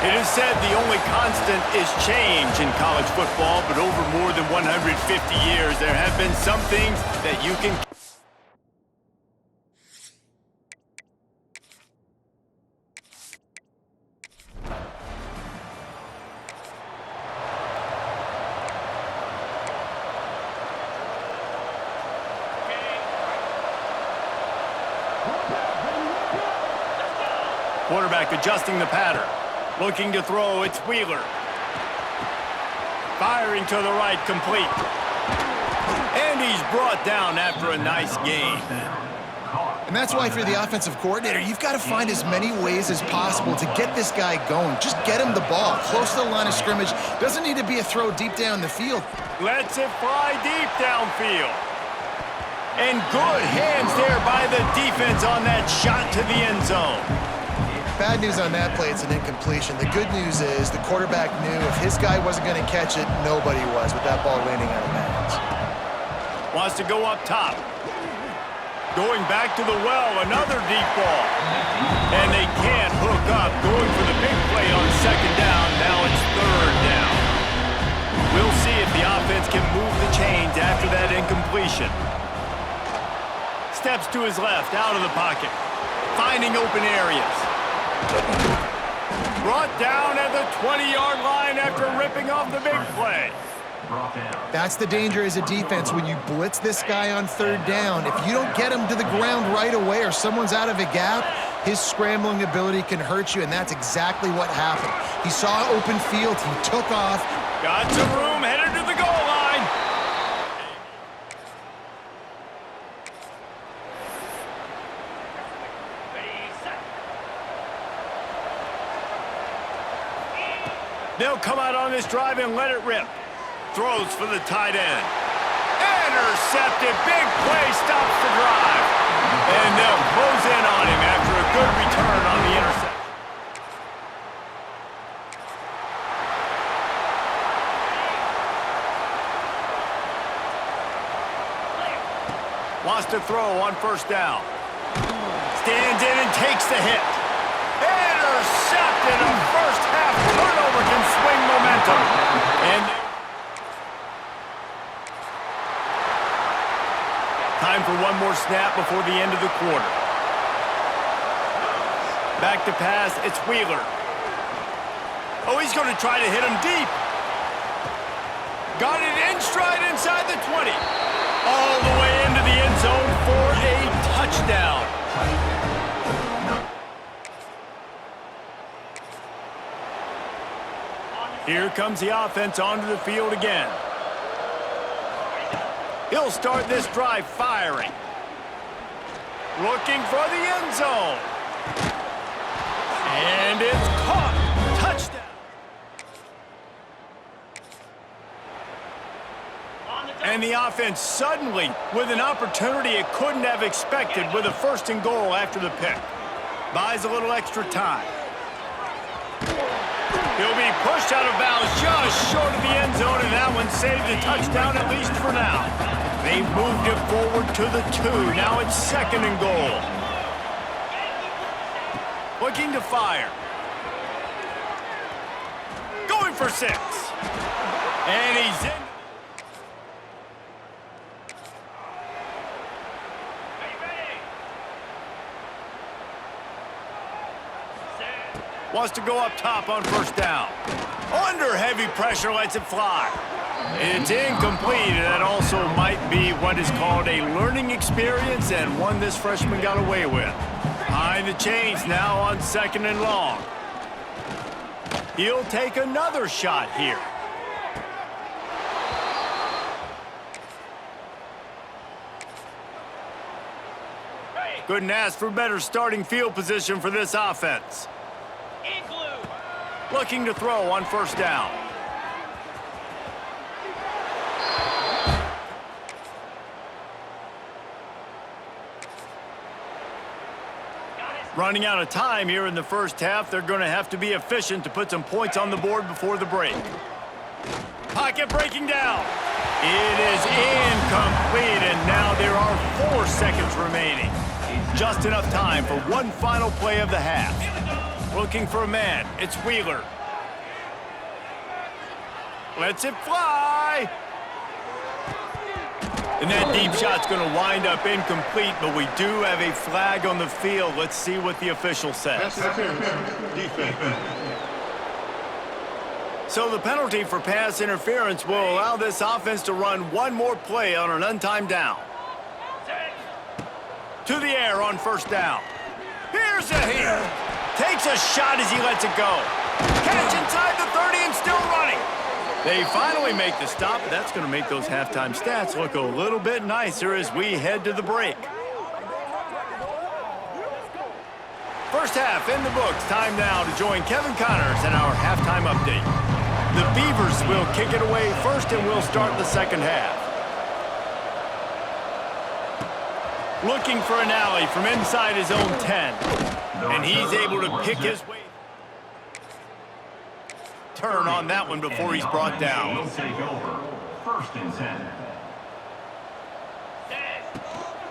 It is said the only constant is change in college football, but over more than 150 years, there have been some things that you can... Quarterback adjusting the pattern. Looking to throw, it's Wheeler. Firing to the right, complete. And he's brought down after a nice gain. And that's why if you're the offensive coordinator, you've got to find as many ways as possible to get this guy going. Just get him the ball, close to the line of scrimmage. Doesn't need to be a throw deep down the field. Lets it fly deep downfield. And good hands there by the defense on that shot to the end zone. Bad news on that play, it's an incompletion. The good news is the quarterback knew if his guy wasn't going to catch it, nobody was with that ball landing out of bounds. Wants to go up top. Going back to the well, another deep ball. And they can't hook up. Going for the big play on second down. Now it's third down. We'll see if the offense can move the chains after that incompletion. Steps to his left, out of the pocket. Finding open areas. Brought down at the 20-yard line after ripping off the big play. That's the danger as a defense when you blitz this guy on third down. If you don't get him to the ground right away or someone's out of a gap, his scrambling ability can hurt you, and that's exactly what happened. He saw open field, he took off. Got some room, headed to the goal line. They'll come out on this drive and let it rip. Throws for the tight end. Intercepted. Big play. Stops the drive. And they'll close in on him after a good return on the interception. Wants to throw on first down. Stands in and takes the hit. Intercepted. A first half turnover can swing momentum. And time for one more snap before the end of the quarter. Back to pass, it's Wheeler. Oh, he's going to try to hit him deep. Got it in stride inside the 20. All the way into the end zone for a touchdown. Here comes the offense onto the field again. He'll start this drive firing. Looking for the end zone. And it's caught. Touchdown. And the offense suddenly with an opportunity it couldn't have expected with a first and goal after the pick. Buys a little extra time. He'll be pushed out of bounds just short of the end zone, and that one saved a touchdown at least for now. They've moved it forward to the 2. Now it's second and goal. Looking to fire. Going for 6. And he's in. Wants to go up top on first down. Under heavy pressure, lets it fly. It's incomplete, and that also might be what is called a learning experience and one this freshman got away with. Behind the chains now on second and long. He'll take another shot here. Couldn't ask for better starting field position for this offense. Looking to throw on first down. Running out of time here in the first half. They're going to have to be efficient to put some points on the board before the break. Pocket breaking down. It is incomplete, and now there are 4 seconds remaining. Just enough time for one final play of the half. Looking for a man. It's Wheeler. Lets it fly. And that deep shot's going to wind up incomplete, but we do have a flag on the field. Let's see what the official says. So the penalty for pass interference will allow this offense to run one more play on an untimed down. To the air on first down. Here's a hit. Takes a shot as he lets it go. Catch inside the 30 and still running. They finally make the stop, but that's going to make those halftime stats look a little bit nicer as we head to the break. First half in the books. Time now to join Kevin Connors in our halftime update. The Beavers will kick it away first, and we'll start the second half. Looking for an alley from inside his own 10. And he's able to pick his way. Turn on that one before he's brought down. Will take over. First and 10.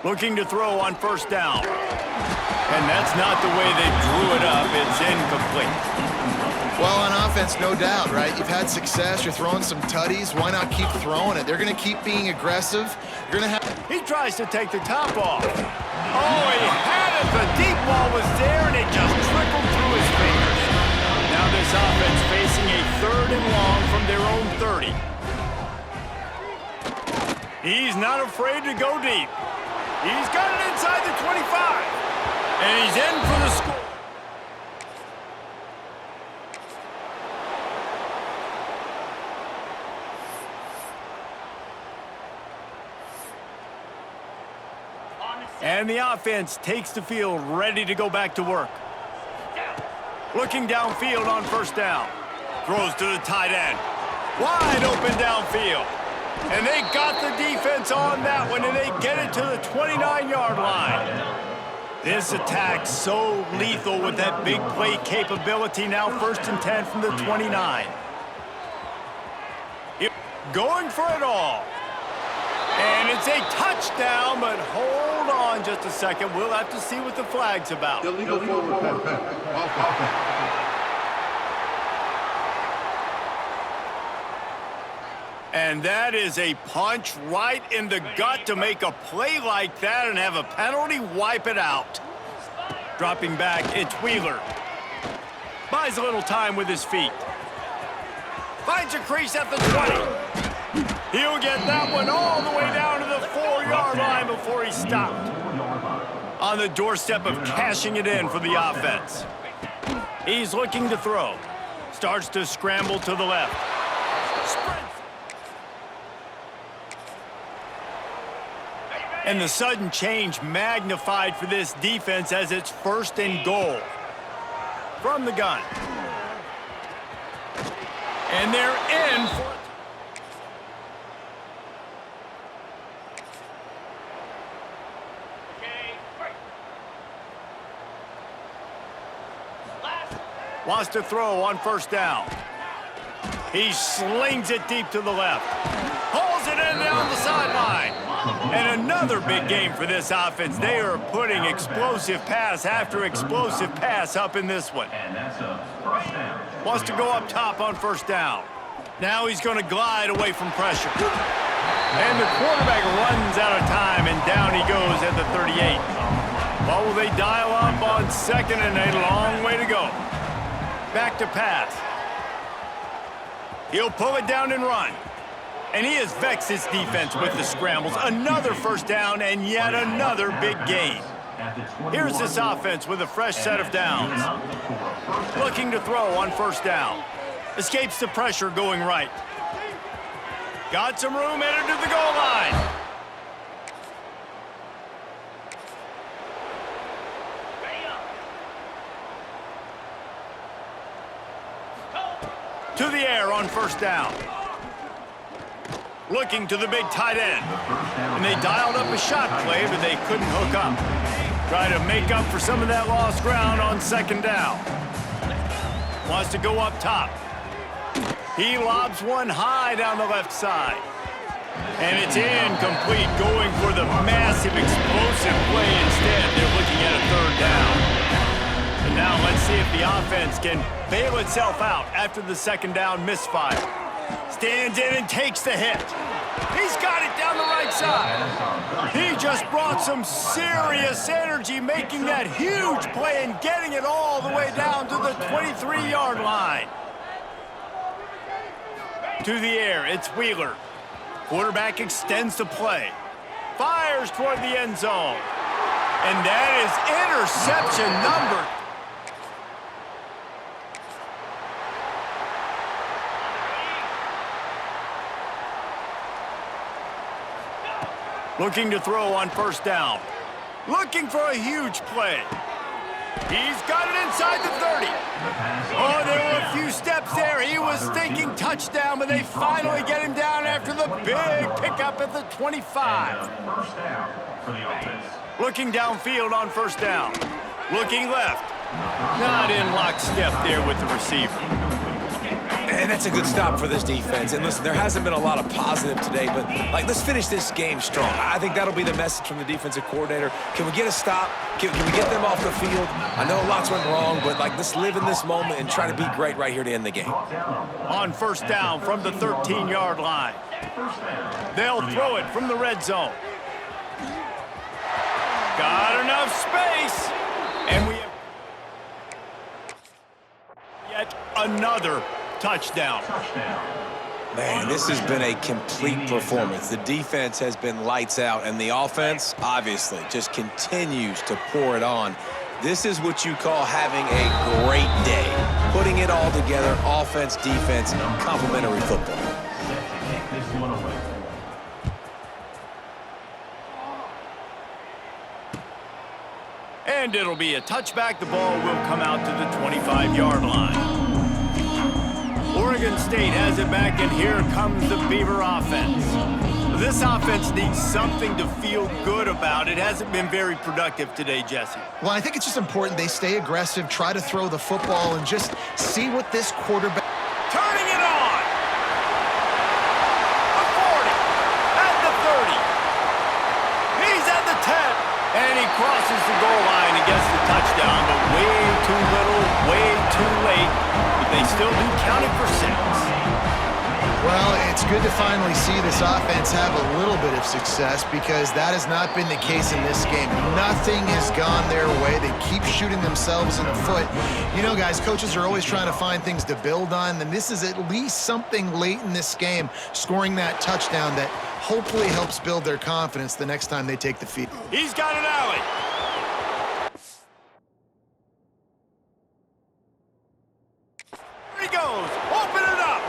Looking to throw on first down. And that's not the way they drew it up. It's incomplete. Well, on offense, no doubt, right? You've had success. You're throwing some tutties. Why not keep throwing it? They're going to keep being aggressive. You're going to have... He tries to take the top off. Oh, he had it. The deep ball was there, and it just trickled through his fingers. Now this offense facing a third and long from their own 30. He's not afraid to go deep. He's got it inside the 25. And he's in for the score. And the offense takes the field, ready to go back to work. Looking downfield on first down. Throws to the tight end. Wide open downfield. And they got the defense on that one, and they get it to the 29-yard line. This attack so lethal with that big play capability. Now first and 10 from the 29. Going for it all. And it's a touchdown, but hold on just a second. We'll have to see what the flag's about. Illegal forward. And that is a punch right in the gut to make a play like that and have a penalty wipe it out. Dropping back, it's Wheeler. Buys a little time with his feet. Finds a crease at the 20. He'll get that one all the way down to the 4-yard line before he's stopped. On the doorstep of cashing it in for the offense. He's looking to throw. Starts to scramble to the left. Sprints. And the sudden change magnified for this defense as it's first and goal. From the gun. And they're in for it. Wants to throw on first down. He slings it deep to the left. Pulls it in down the sideline. And another big game for this offense. They are putting explosive pass after explosive pass up in this one. And that's a first down. Wants to go up top on first down. Now he's going to glide away from pressure. And the quarterback runs out of time, and down he goes at the 38. Well, will they dial up on second, and a long way to go. Back to pass. He'll pull it down and run. And he has vexed his defense with the scrambles. Another first down and yet another big gain. Here's this offense with a fresh set of downs. Looking to throw on first down. Escapes the pressure going right. Got some room headed to the goal line. To the air on first down. Looking to the big tight end. And they dialed up a shot play, but they couldn't hook up. Try to make up for some of that lost ground on second down. Wants to go up top. He lobs one high down the left side. And it's incomplete, going for the massive explosive play instead. They're looking at a third down. And now let's see if the offense can bail itself out after the second down misfire. Stands in and takes the hit. He's got it down the right side. He just brought some serious energy, making that huge play and getting it all the way down to the 23-yard line. To the air, it's Wheeler. Quarterback extends the play. Fires toward the end zone. And that is interception number. Looking to throw on first down. Looking for a huge play. He's got it inside the 30. Oh, there were a few steps there. He was thinking touchdown, but they finally get him down after the big pickup at the 25. First down for the offense. Looking downfield on first down. Looking left. Not in lockstep there with the receiver. And that's a good stop for this defense. And listen, there hasn't been a lot of positive today, but let's finish this game strong. I think that'll be the message from the defensive coordinator. Can we get a stop? Can we get them off the field? I know lots went wrong, but let's live in this moment and try to be great right here to end the game. On first down from the 13-yard line. They'll throw it from the red zone. Got enough space. And we have yet another touchdown. Man, this has been a complete performance. The defense has been lights out, and the offense, obviously, just continues to pour it on. This is what you call having a great day. Putting it all together, offense, defense, complementary football. This one away. And it'll be a touchback. The ball will come out to the 25-yard line. Oregon State has it back, and here comes the Beaver offense. This offense needs something to feel good about. It hasn't been very productive today, Jesse. Well, I think it's just important they stay aggressive, try to throw the football, and just see what this quarterback... Turning it on! The 40, at the 30. He's at the 10, and he crosses the goal line and gets the touchdown, but way too little, way too late. But they still do count it for 6. Well, it's good to finally see this offense have a little bit of success because that has not been the case in this game. Nothing has gone their way. They keep shooting themselves in the foot. You know, guys, coaches are always trying to find things to build on, and this is at least something late in this game, scoring that touchdown that hopefully helps build their confidence the next time they take the field. He's got an alley. Here he goes. Open it up.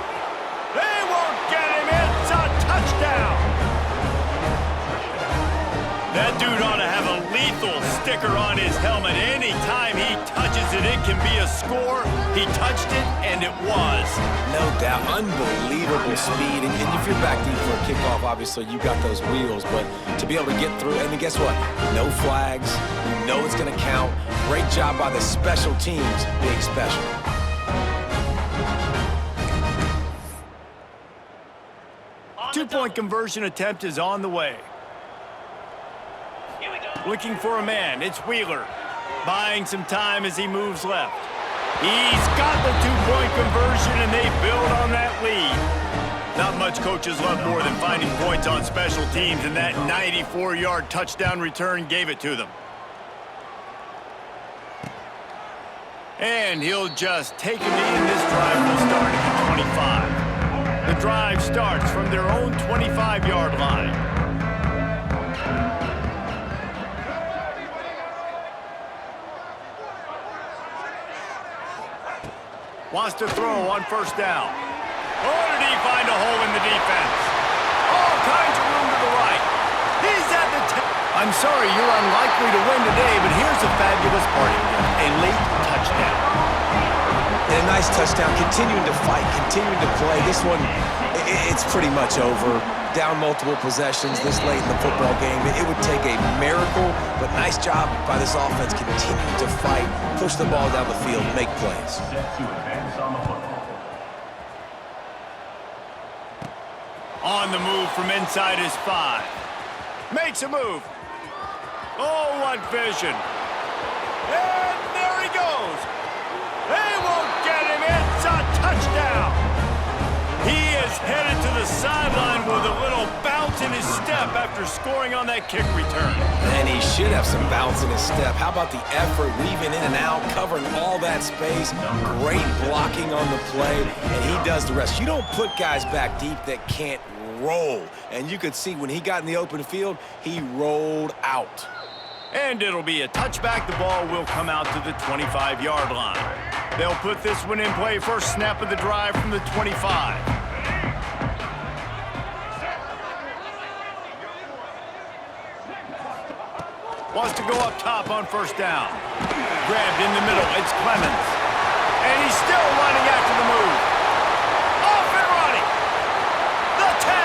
They won't get him. It's a touchdown. That dude ought to have a lethal sticker on his helmet. Anytime he touches it, it can be a score. He touched it, and it was. No doubt. Unbelievable speed. And if you're back deep for a kickoff, obviously, you got those wheels. But to be able to get through, and guess what? No flags. You know it's going to count. Great job by the special teams being special. Two-point conversion attempt is on the way. Looking for a man. It's Wheeler. Buying some time as he moves left. He's got the two-point conversion, and they build on that lead. Not much coaches love more than finding points on special teams, and that 94-yard touchdown return gave it to them. And he'll just take a knee, and this drive will start at the 25. The drive starts from their own 25-yard line. Wants to throw on first down. Oh, did he find a hole in the defense? All kinds of room to the right. He's at the 10. I'm sorry, you're unlikely to win today, but here's a fabulous party. A late touchdown. And a nice touchdown, continuing to fight, continuing to play. This one, it's pretty much over. Down multiple possessions this late in the football game. It would take a miracle, but nice job by this offense continuing to fight, push the ball down the field, make plays. Set to advance on the football. On the move from inside his 5. Makes a move. Oh, what vision. And there he goes. They won't get him. It's a touchdown. He is sideline with a little bounce in his step after scoring on that kick return. And he should have some bounce in his step. How about the effort, weaving in and out, covering all that space, great blocking on the play, and he does the rest. You don't put guys back deep that can't roll. And you could see when he got in the open field, he rolled out. And it'll be a touchback. The ball will come out to the 25-yard line. They'll put this one in play. First snap of the drive from the 25. Wants to go up top on first down. Grabbed in the middle. It's Clemens. And he's still running after the move. Off and running. The 10.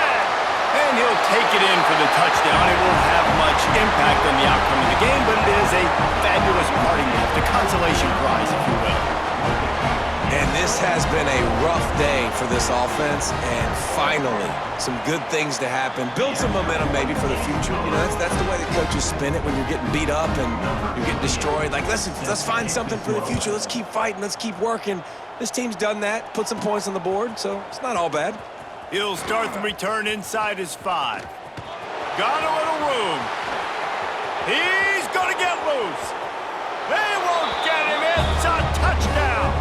And he'll take it in for the touchdown. It won't have much impact on the outcome of the game, but it is a fabulous parting gift, a consolation prize, if you will. And this has been a rough day for this offense, and finally, some good things to happen. Build some momentum maybe for the future. You know, that's the way the coaches spin it when you're getting beat up and you're getting destroyed. Like, let's find something for the future. Let's keep fighting. Let's keep working. This team's done that, put some points on the board, so it's not all bad. He'll start the return inside his 5. Got a little room. He's going to get loose. They won't get him. It's a touchdown.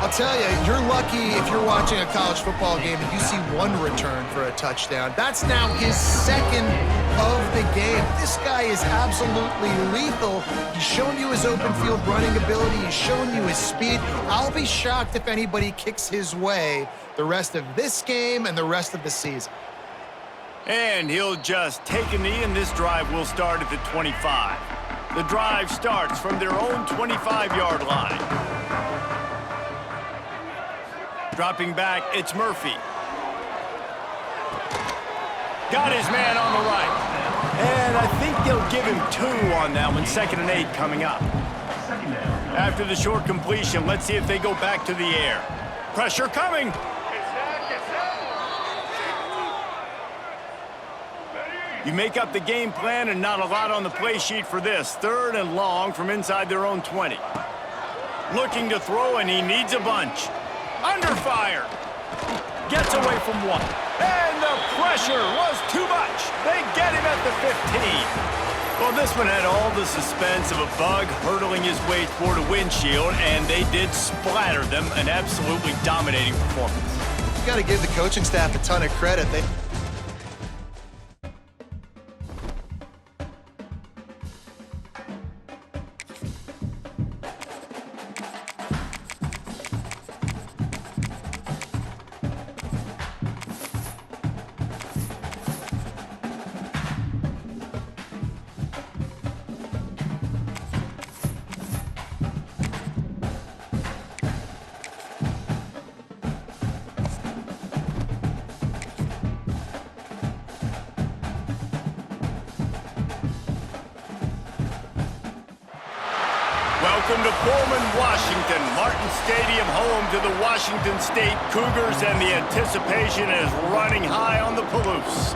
I'll tell you, you're lucky if you're watching a college football game and you see one return for a touchdown. That's now his second of the game. This guy is absolutely lethal. He's shown you his open field running ability. He's shown you his speed. I'll be shocked if anybody kicks his way the rest of this game and the rest of the season. And he'll just take a knee, and this drive will start at the 25. The drive starts from their own 25-yard line. Dropping back, it's Murphy. Got his man on the right. And I think they'll give him 2 on that one. 2nd and 8 coming up. After the short completion, let's see if they go back to the air. Pressure coming. You make up the game plan and not a lot on the play sheet for this. 3rd and long from inside their own 20. Looking to throw, and he needs a bunch. Under fire. Gets away from 1. And the pressure was too much. They get him at the 15. Well, this one had all the suspense of a bug hurtling his way toward a windshield, and they did splatter them. An absolutely dominating performance. You got to give the coaching staff a ton of credit. Welcome to Pullman, Washington. Martin Stadium, home to the Washington State Cougars, and the anticipation is running high on the Palouse.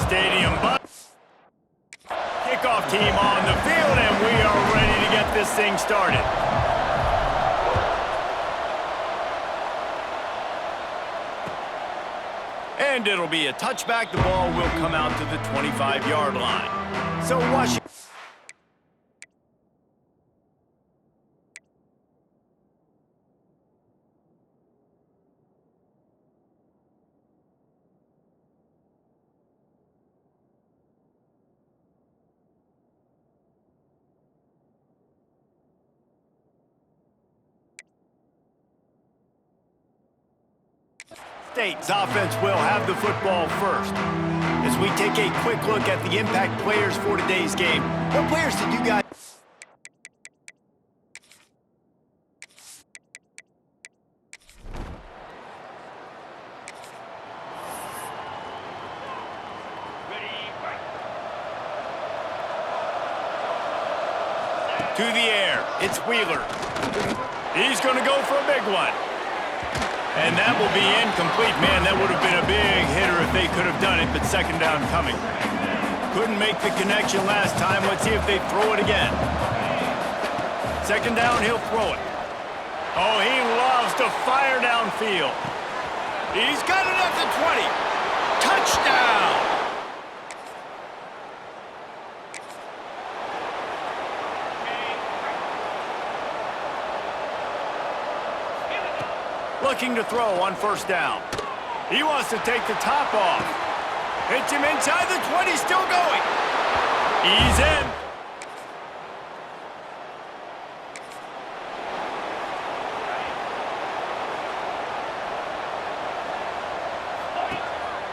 Stadium kickoff team on the field, and we are ready to get this thing started. And it'll be a touchback. The ball will come out to the 25-yard line. So Washington. State's offense will have the football first. As we take a quick look at the impact players for today's game, what players did you guys... To the air, it's Wheeler. He's going to go for a big one. And that will be incomplete. Man, that would have been a big hitter if they could have done it, but 2nd down coming. Couldn't make the connection last time. Let's see if they throw it again. 2nd down, he'll throw it. Oh, he loves to fire downfield. He's got it at the 20. Touchdown! Looking to throw on first down. He wants to take the top off. Hits him inside the 20, still going. He's in.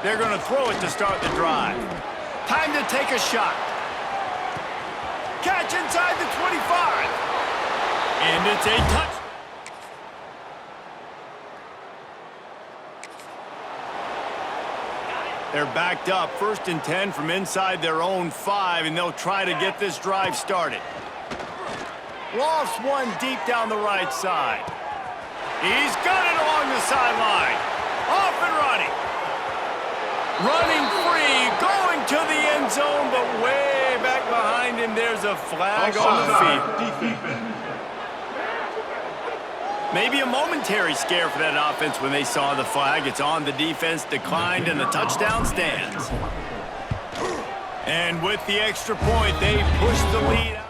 They're going to throw it to start the drive. Time to take a shot. Catch inside the 25. And it's a touchdown. They're backed up, 1st and 10 from inside their own 5, and they'll try to get this drive started. Lofts one deep down the right side. He's got it along the sideline. Off and running. Running free, going to the end zone, but way back behind him, there's a flag on the field. Maybe a momentary scare for that offense when they saw the flag. It's on, the defense declined, and the touchdown stands. And with the extra point, they push the lead out.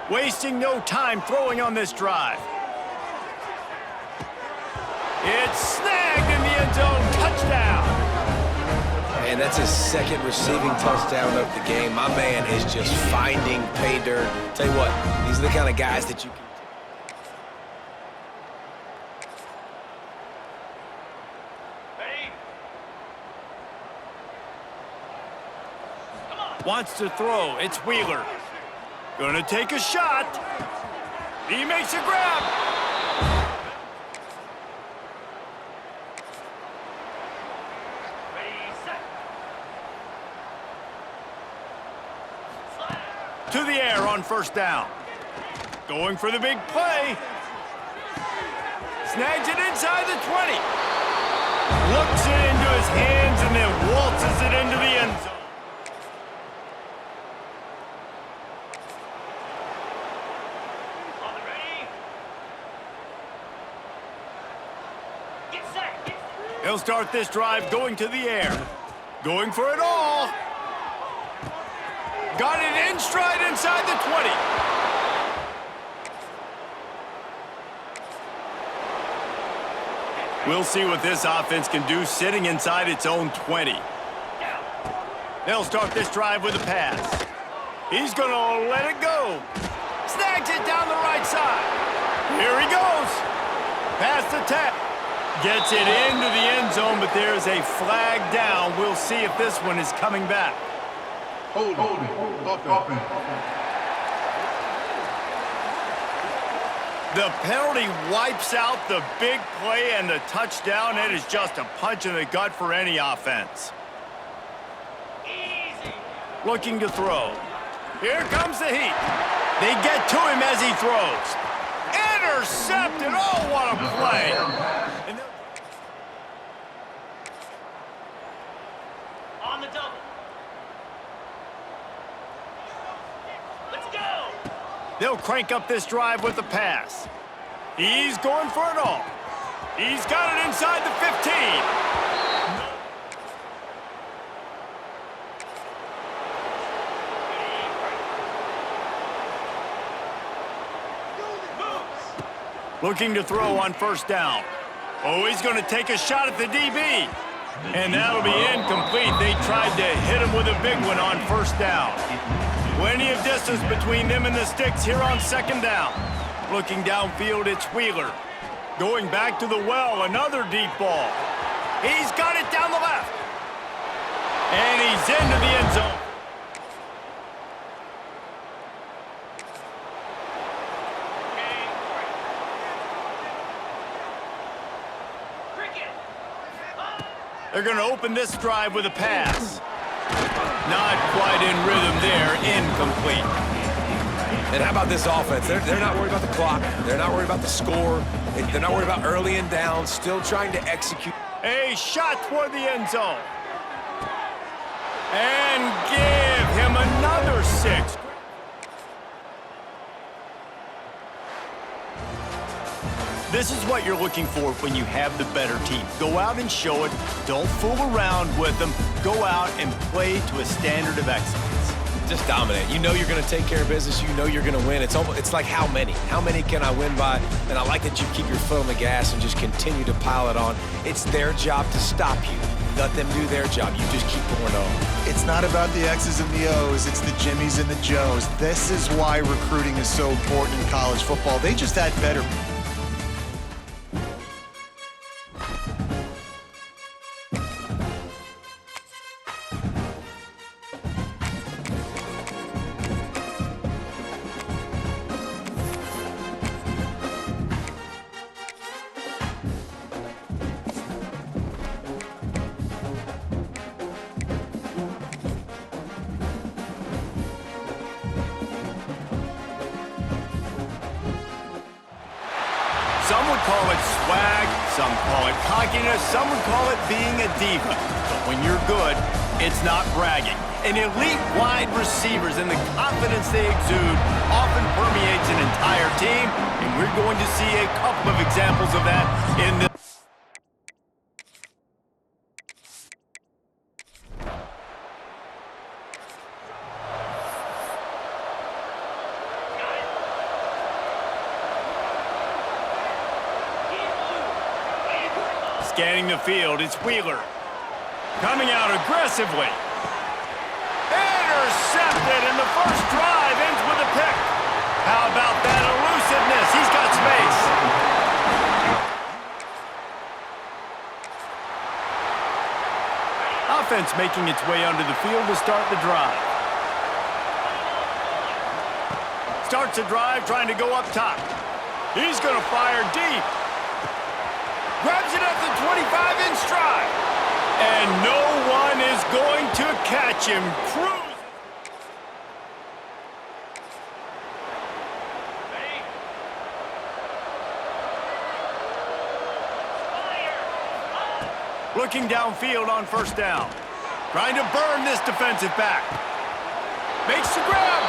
Wasting no time throwing on this drive. It's snagged in the end zone. Touchdown. And that's his 2nd receiving touchdown of the game. My man is just finding pay dirt. Tell you what, these are the kind of guys that you can... Wants to throw. It's Wheeler. Gonna take a shot. He makes a grab. To the air on first down. Going for the big play. Snags it inside the 20. Looks it into his hands and then waltzes it into the end zone. He'll start this drive going to the air. Going for it all. Got it in stride inside the 20. We'll see what this offense can do sitting inside its own 20. They'll start this drive with a pass. He's going to let it go. Snags it down the right side. Here he goes. Past the 10. Gets it into the end zone, but there's a flag down. We'll see if this one is coming back. Hold it. The penalty wipes out the big play and the touchdown. It is just a punch in the gut for any offense. Easy. Looking to throw. Here comes the heat. They get to him as he throws. Intercepted. Oh, what a play. And on the double. Let's go. They'll crank up this drive with the pass. He's going for it all. He's got it inside the 15. Looking to throw on first down. Oh, he's going to take a shot at the DB. And that'll be incomplete. They tried to hit him with a big one on first down. Plenty of distance between them and the sticks here on second down. Looking downfield, it's Wheeler. Going back to the well, another deep ball. He's got it down the left. And he's into the end zone. They're going to open this drive with a pass. Not quite in rhythm there, incomplete. And how about this offense? They're not worried about the clock. They're not worried about the score. They're not worried about early and down, still trying to execute. A shot toward the end zone. And give him another 6. This is what you're looking for when you have the better team. Go out and show it. Don't fool around with them. Go out and play to a standard of excellence. Just dominate. You know you're going to take care of business. You know you're going to win. It's like how many? How many can I win by? And I like that you keep your foot on the gas and just continue to pile it on. It's their job to stop you. Let them do their job. You just keep going on. It's not about the X's and the O's. It's the Jimmies and the Joes. This is why recruiting is so important in college football. They just had better. Some would call it swag, some call it cockiness, some would call it being a diva. But when you're good, it's not bragging. And elite wide receivers and the confidence they exude often permeates an entire team, and we're going to see a couple of examples of that in this. Scanning the field, it's Wheeler. Coming out aggressively. Intercepted, and the first drive ends with a pick. How about that elusiveness? He's got space. Offense making its way onto the field to start the drive. Starts the drive trying to go up top. He's going to fire deep. Grabs it at the 25 in stride. And no one is going to catch him. Cruise. Looking downfield on first down. Trying to burn this defensive back. Makes the grab.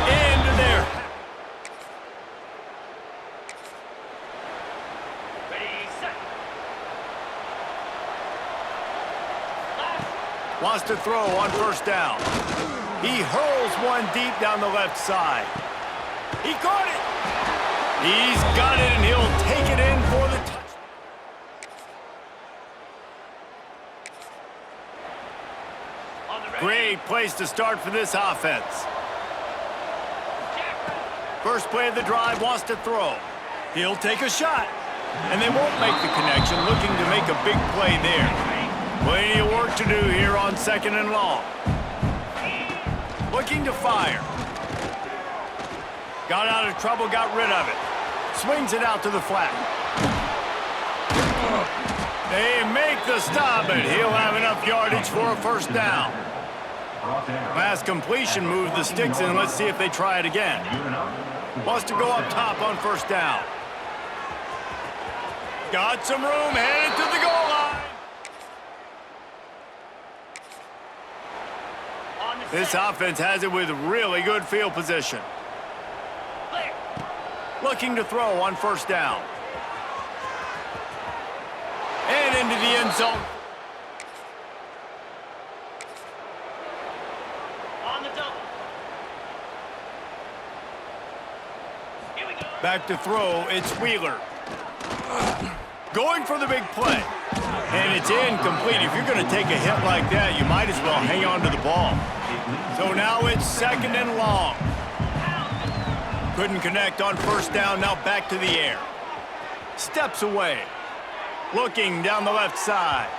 Into there. Wants to throw on first down. He hurls one deep down the left side. He caught it. He's got it, and he'll take it in for the touchdown. Great place to start for this offense. First play of the drive, wants to throw. He'll take a shot, and they won't make the connection, looking to make a big play there. Plenty of work to do here on second and long. Looking to fire. Got out of trouble, got rid of it. Swings it out to the flat. They make the stop, but he'll have enough yardage for a first down. Pass completion, move the sticks in. Let's see if they try it again. Wants to go up top on first down. Got some room, headed to the goal line. This offense has it with really good field position. Looking to throw on first down. And into the end zone. On the double. Here we go. Back to throw, it's Wheeler. Going for the big play. And it's incomplete. If you're going to take a hit like that, you might as well hang on to the ball. So now it's second and long. Couldn't connect on first down, now back to the air. Steps away. Looking down the left side.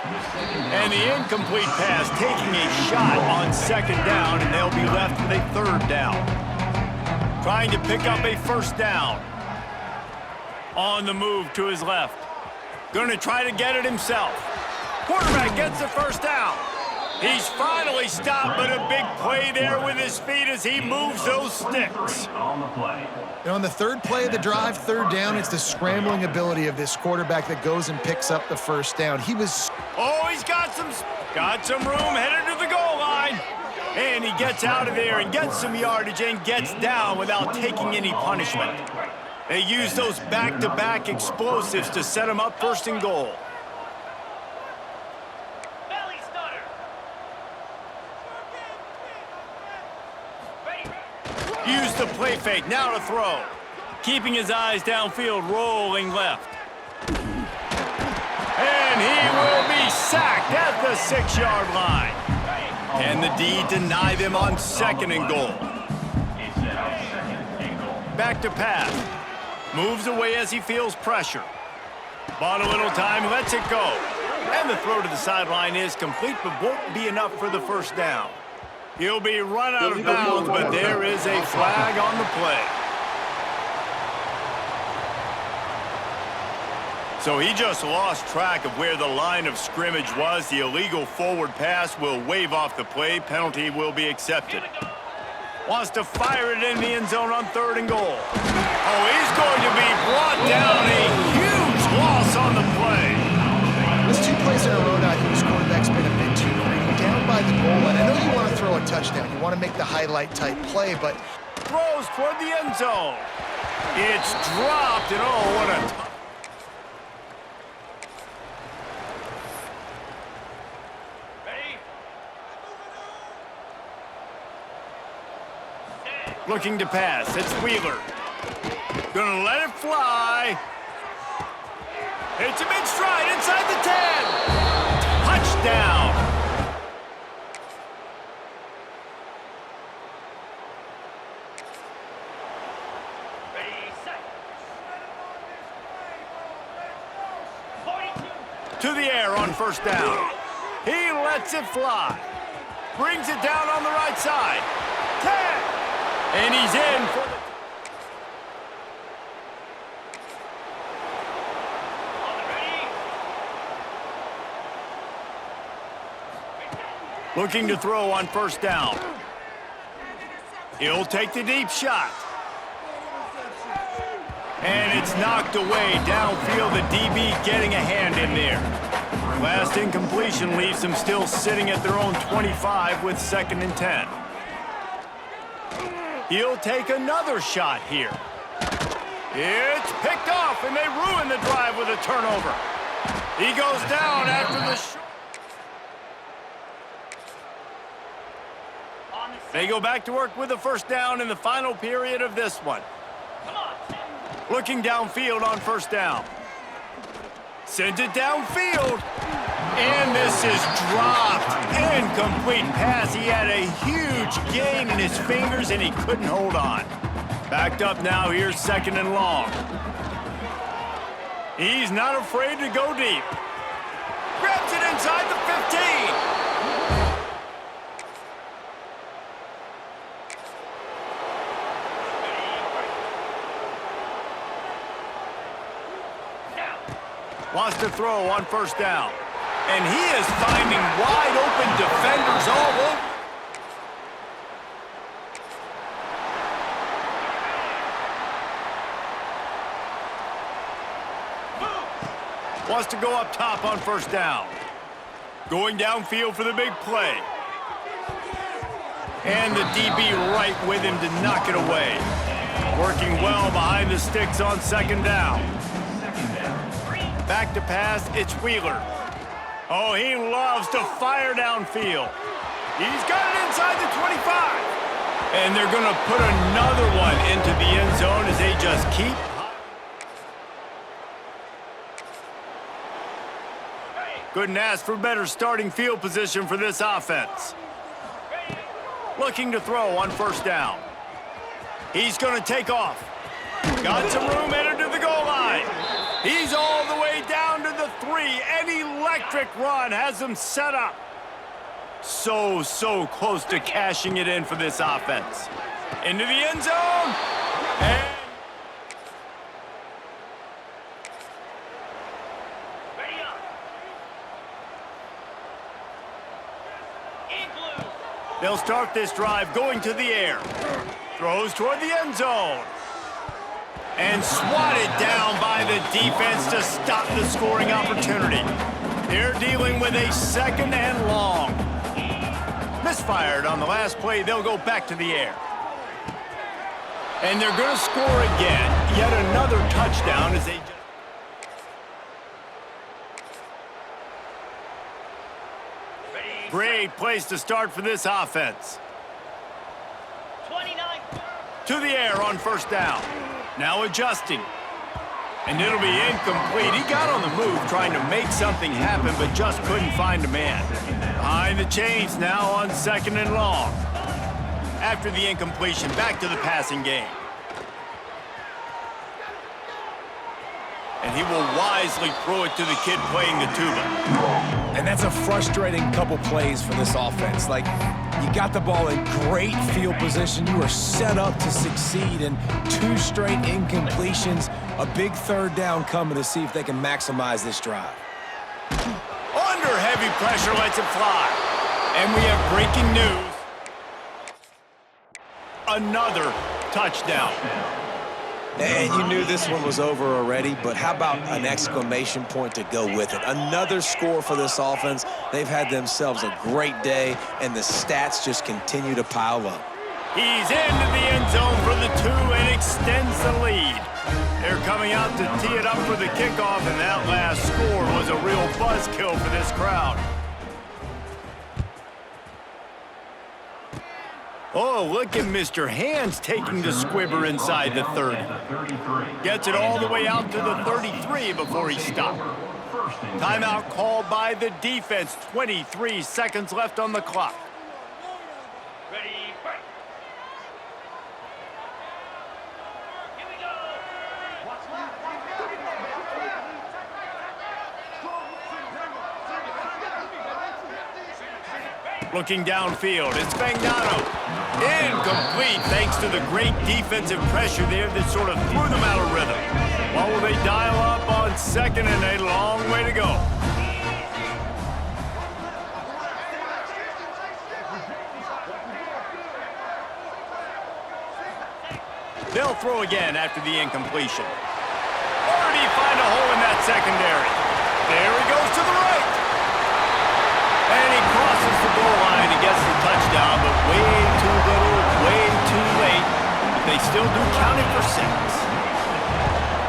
And the incomplete pass, taking a shot on second down, and they'll be left with a third down. Trying to pick up a first down. On the move to his left. Going to try to get it himself. Quarterback gets the first down. He's finally stopped, but a big play there with his feet as he moves those sticks. And on the third play of the drive, third down, it's the scrambling ability of this quarterback that goes and picks up the first down. He was... Oh, he's got some room, headed to the goal line. And he gets out of there and gets some yardage and gets down without taking any punishment. They use those back-to-back explosives to set him up first and goal. Use the play fake, now to throw. Keeping his eyes downfield, rolling left. And he will be sacked at the 6-yard line. Can the D deny them on second and goal? Back to pass. Moves away as he feels pressure. Bought a little time, lets it go. And the throw to the sideline is complete, but won't be enough for the first down. He'll be run out of bounds, but there is a flag on the play. So he just lost track of where the line of scrimmage was. The illegal forward pass will wave off the play. Penalty will be accepted. Wants to fire it in the end zone on third and goal. Oh, he's going to be brought down. A huge loss on the play. There's 2 plays in a row now. I think this quarterback's been a bit too greedy. Down by the goal line. I know you want to throw a touchdown. You want to make the highlight type play, but Throws toward the end zone. It's dropped, and oh, what a... Looking to pass. It's Wheeler. Gonna let it fly. It's a big stride inside the 10. Touchdown. To the air on first down. He lets it fly. Brings it down on the right side. 10. And he's in for the... Looking to throw on first down. He'll take the deep shot. And it's knocked away downfield. The DB getting a hand in there. Last incompletion leaves them still sitting at their own 25 with 2nd and 10. He'll take another shot here. It's picked off, and they ruin the drive with a turnover. He goes down after the shot. They go back to work with a first down in the final period of this one. Looking downfield on first down. Sends it downfield. And this is dropped. Incomplete pass. He had a huge gain in his fingers, and he couldn't hold on. Backed up now. Here's 2nd and long. He's not afraid to go deep. Grabs it inside the 15. Wants to throw on first down. And he is finding wide open defenders all over. Wants to go up top on first down. Going downfield for the big play. And the DB right with him to knock it away. Working well behind the sticks on 2nd down. Back to pass, it's Wheeler. Oh, he loves to fire downfield. He's got it inside the 25. And they're going to put another one into the end zone as they just keep. Couldn't ask for better starting field position for this offense. Looking to throw on first down. He's going to take off. Got some room, entered to the goal line. He's all the way down to the 3. An electric run has him set up. So close to cashing it in for this offense. Into the end zone. And they'll start this drive going to the air. Throws toward the end zone. And swatted down by the defense to stop the scoring opportunity. They're dealing with a 2nd and long. Misfired on the last play. They'll go back to the air. And they're going to score again. Yet another touchdown as they... Great place to start for this offense. 29. To the air on first down. Now adjusting. And it'll be incomplete. He got on the move trying to make something happen, but just couldn't find a man. Behind the chains now on 2nd and long. After the incompletion, back to the passing game. And he will wisely throw it to the kid playing the tuba. And that's a frustrating couple plays for this offense. Like, you got the ball in great field position. You are set up to succeed, and 2 straight incompletions. A big 3rd down coming to see if they can maximize this drive. Under heavy pressure, lets it fly. And we have breaking news. Another touchdown. And you knew this one was over already, but how about an exclamation point to go with it? Another score for this offense. They've had themselves a great day, and the stats just continue to pile up. He's into the end zone for the 2 and extends the lead. They're coming out to tee it up for the kickoff, and that last score was a real buzzkill for this crowd. Oh, look at Mr. Hands taking the squibber inside the 30. Gets it all the way out to the 33 before he stopped. Timeout called by the defense. 23 seconds left on the clock. Ready, break. Here we go. Looking downfield, it's Fagnano. Incomplete thanks to the great defensive pressure there that sort of threw them out of rhythm. What will they dial up on 2nd and a long way to go? They'll throw again after the incompletion. Already find a hole in that secondary. There he goes to the right. And he crosses the goal line and gets the touchdown, but way too little, way too late. But they still do count it for 6.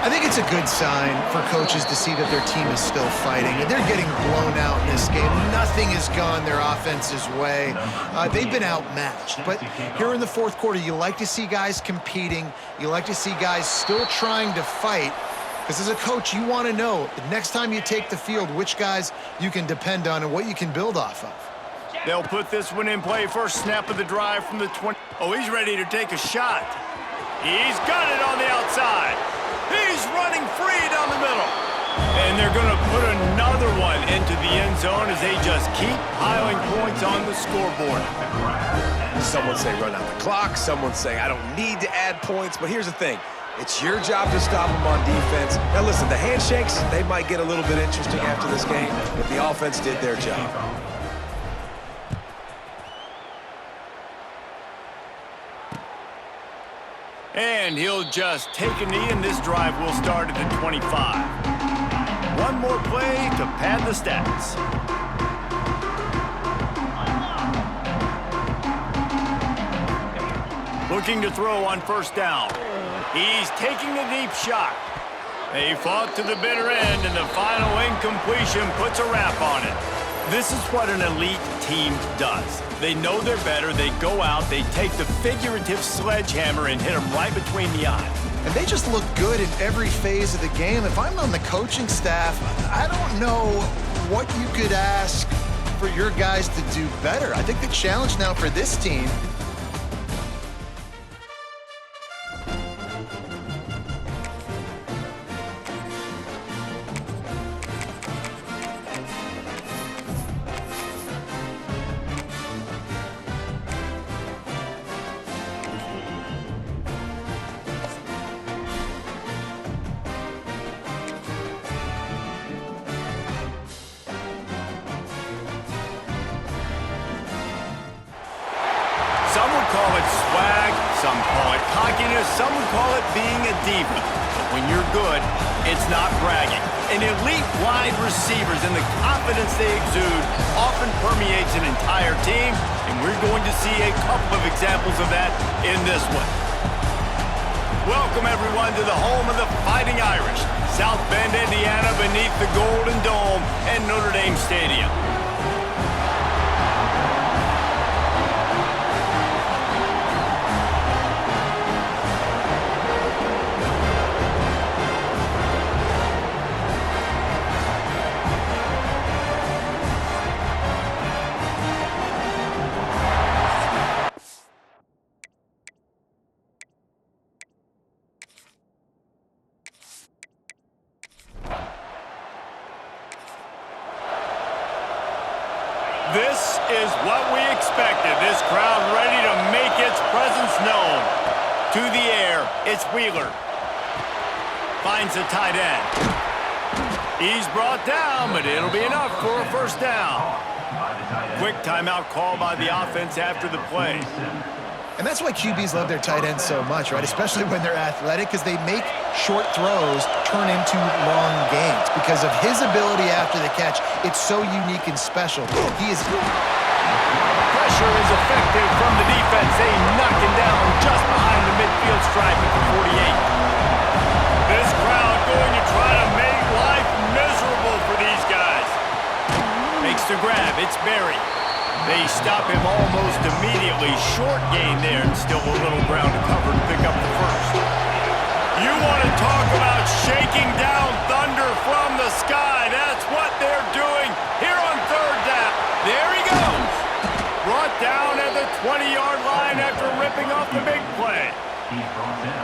I think it's a good sign for coaches to see that their team is still fighting. They're getting blown out in this game. Nothing has gone their offense's way. They've been outmatched. But here in the 4th quarter, you like to see guys competing. You like to see guys still trying to fight. Because as a coach, you want to know the next time you take the field, which guys you can depend on and what you can build off of. They'll put this one in play. First snap of the drive from the 20. Oh, he's ready to take a shot. He's got it on the outside. He's running free down the middle. And they're going to put another one into the end zone as they just keep piling points on the scoreboard. Some would say run out the clock. Some would say I don't need to add points. But here's the thing. It's your job to stop them on defense. Now listen, the handshakes, they might get a little bit interesting after this game, but the offense did their job. And he'll just take a knee, and this drive will start at the 25. One more play to pad the stats. Looking to throw on first down. He's taking a deep shot. They fought to the bitter end, and the final incompletion puts a wrap on it. This is what an elite team does. They know they're better. They go out, they take the figurative sledgehammer and hit them right between the eyes. And they just look good in every phase of the game. If I'm on the coaching staff, I don't know what you could ask for your guys to do better. I think the challenge now for this team Some would call it swag, some call it cockiness, some would call it being a diva. But when you're good, It's not bragging. An elite wide receivers and the confidence they exude often permeates an entire team, and we're going to see a couple of examples of that in this one. Welcome, everyone, to the home of the Fighting Irish, South Bend, Indiana, beneath the Golden Dome and Notre Dame Stadium. This is what we expected. This crowd ready to make its presence known. To the air, it's Wheeler. Finds the tight end. He's brought down, but it'll be enough for a first down. Quick timeout call by the offense after the play. And that's why QBs love their tight ends so much, right? Especially when they're athletic, because they make short throws turn into long gains. Because of his ability after the catch, it's so unique and special. Pressure is effective from the defense. They knock him down just behind the midfield stripe at the 48. This crowd going to try to make life miserable for these guys. Makes the grab. It's Berry. They stop him almost immediately. Short gain there, and still a little ground to cover to pick up the first. You want to talk about shaking down thunder from the sky. That's what they're doing here on third down. There he goes. Brought down at the 20-yard line after ripping off the big play.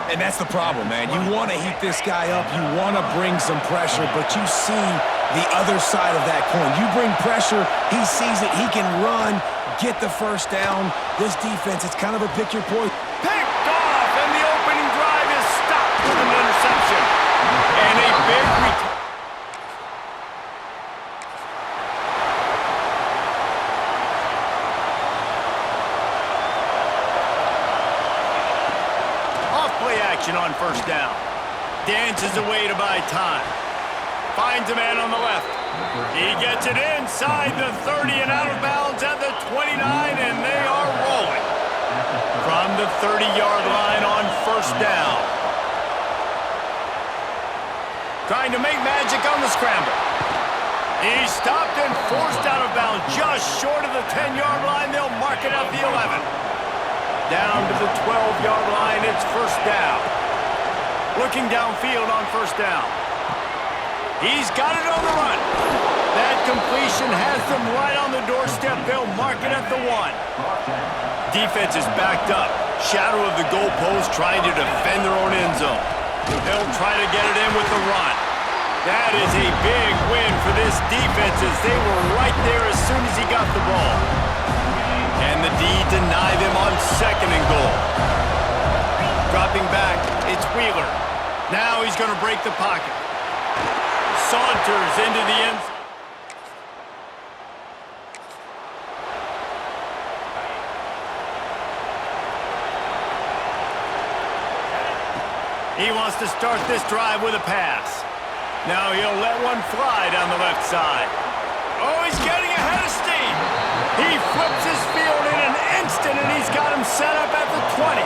And that's the problem, man. You want to heat this guy up. You want to bring some pressure, but you see the other side of that coin. You bring pressure, he sees it, he can run, get the first down. This defense, it's kind of a pick your poison. Picked off, and the opening drive is stopped with an interception. And a big return. Off-play action on first down. Dances away to buy time. Finds a man on the left. He gets it inside the 30 and out of bounds at the 29, and they are rolling. From the 30-yard line on first down. Trying to make magic on the scramble. He's stopped and forced out of bounds just short of the 10-yard line. They'll mark it at the 11. Down to the 12-yard line, it's first down. Looking downfield on first down. He's got it on the run. That completion has them right on the doorstep. They'll mark it at the 1. Defense is backed up. Shadow of the goalpost trying to defend their own end zone. They'll try to get it in with the run. That is a big win for this defense as they were right there as soon as he got the ball. And the D deny them on second and goal. Dropping back, it's Wheeler. Now he's going to break the pocket. Saunters into the end zone. He wants to start this drive with a pass. Now he'll let one fly down the left side. Oh, he's getting ahead of steam. He flips his field in an instant, and he's got him set up at the 20.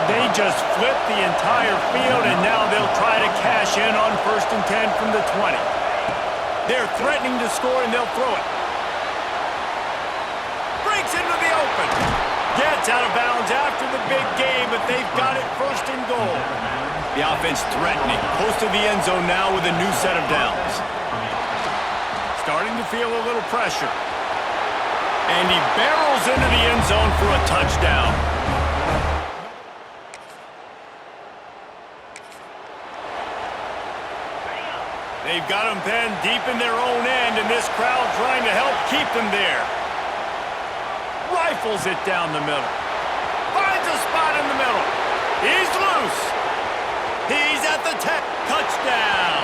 They just flip the entire field, and now they'll try to cash in on 1st and 10 from the 20. They're threatening to score, and they'll throw it. Breaks into the open. Gets out of bounds after the big game, but they've got it 1st and goal. The offense threatening. Close to the end zone now with a new set of downs. Starting to feel a little pressure. And he barrels into the end zone for a touchdown. They've got him pinned deep in their own end, and this crowd trying to help keep them there. Rifles it down the middle. Finds a spot in the middle. He's loose. He's at the 10. Touchdown.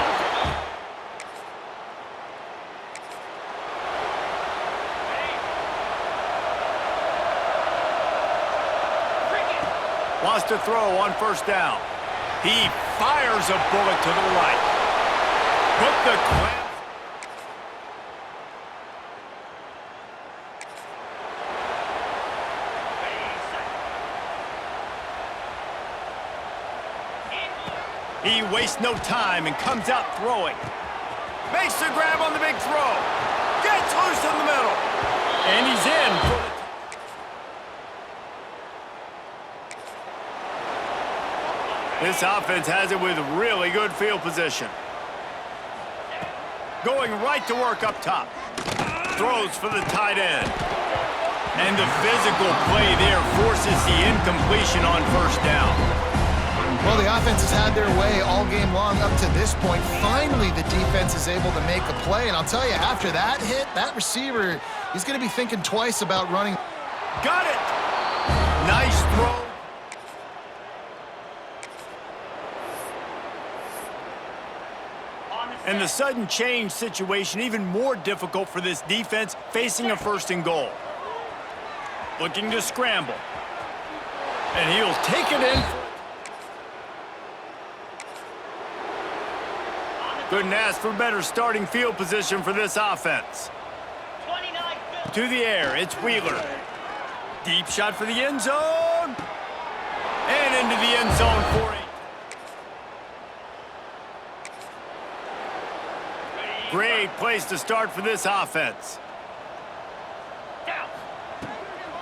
Wants to throw on 1st down. He fires a bullet to the right. Put the clamp. He wastes no time and comes out throwing. Makes the grab on the big throw. Gets loose in the middle. And he's in for the... This offense has it with really good field position. Going right to work up top. Throws for the tight end. And the physical play there forces the incompletion on first down. Well, the offense has had their way all game long up to this point. Finally, the defense is able to make a play. And I'll tell you, after that hit, that receiver, he's going to be thinking twice about running. Got it! Nice throw. And the sudden change situation even more difficult for this defense facing a 1st and goal. Looking to scramble. And he'll take it in. Couldn't ask for better starting field position for this offense. 29. To the air, it's Wheeler. Deep shot for the end zone. And into the end zone for 8. Great place to start for this offense.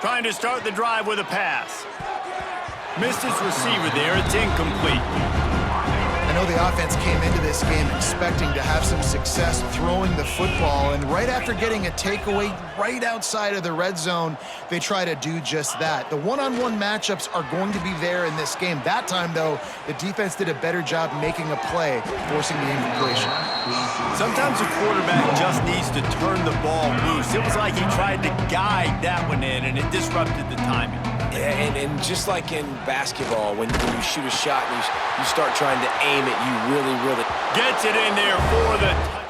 Trying to start the drive with a pass. Missed his receiver there. It's incomplete. I know the offense came into this game expecting to have some success throwing the football, and right after getting a takeaway right outside of the red zone, they try to do just that. The one-on-one matchups are going to be there in this game. That time, though, the defense did a better job making a play, forcing the incompletion. Sometimes a quarterback just needs to turn the ball loose. It was like he tried to guide that one in, and it disrupted the timing. Yeah, and just like in basketball, when you shoot a shot and you start trying to aim it, you really... Gets it in there for the touchdown.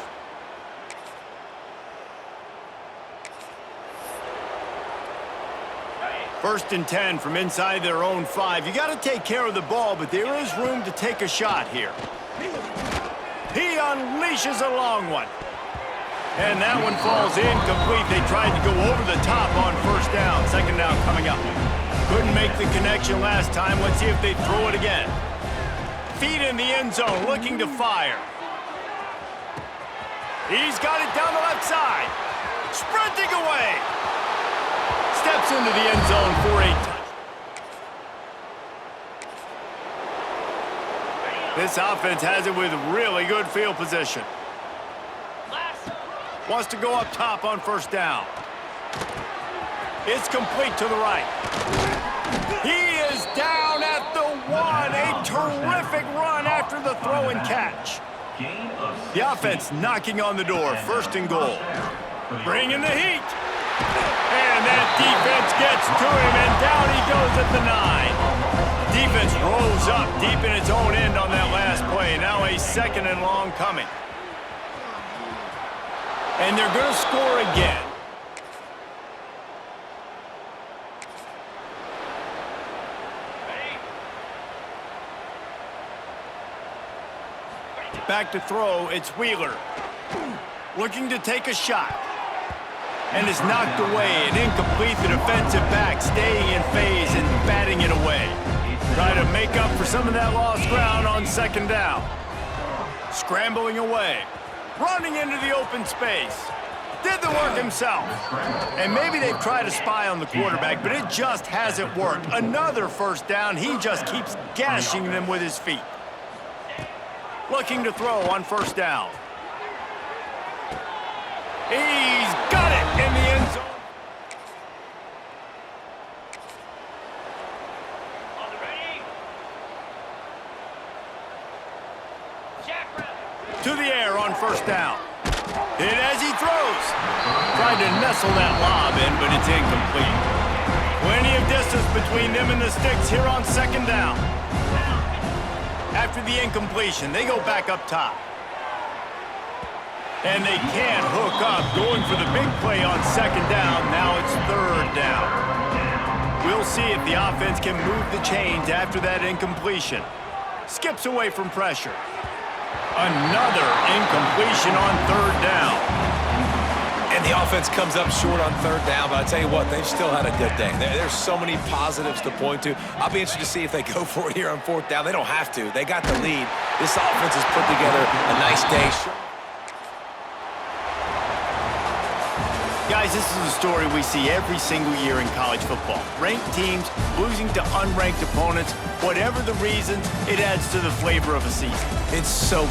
1st and 10 from inside their own 5. You got to take care of the ball, but there is room to take a shot here. He unleashes a long one. And that one falls incomplete. They tried to go over the top on 1st down. 2nd down coming up. Couldn't make the connection last time. Let's see if they throw it again. Feet in the end zone, looking to fire. He's got it down the left side. Sprinting away. Steps into the end zone for a touchdown. This offense has it with really good field position. Wants to go up top on 1st down. It's complete to the right. He is down at the 1. A terrific run after the throw and catch. The offense knocking on the door. 1st and goal. Bringing the heat. And that defense gets to him, and down he goes at the 9. Defense rolls up deep in its own end on that last play. Now a 2nd and long coming. And they're going to score again. Back to throw, it's Wheeler. Looking to take a shot. And is knocked away and incomplete. The defensive back staying in phase and batting it away. Try to make up for some of that lost ground on 2nd down. Scrambling away. Running into the open space. Did the work himself. And maybe they've tried to spy on the quarterback, but it just hasn't worked. Another 1st down. He just keeps gashing them with his feet. Looking to throw on 1st down. He's got it in the end zone. On the ready. Jack Rabbit. To the air on 1st down. Hit as he throws. Tried to nestle that lob in, but it's incomplete. Plenty of distance between them and the sticks here on 2nd down. After the incompletion, they go back up top. And they can't hook up, going for the big play on 2nd down. Now it's 3rd down. We'll see if the offense can move the chains after that incompletion. Skips away from pressure. Another incompletion on third down. And the offense comes up short on third down, but I tell you what, they've still had a good day. There's so many positives to point to. I'll be interested to see if they go for it here on fourth down. They don't have to. They got the lead. This offense has put together a nice day. Guys, this is a story we see every single year in college football. Ranked teams losing to unranked opponents. Whatever the reasons, it adds to the flavor of a season. It's so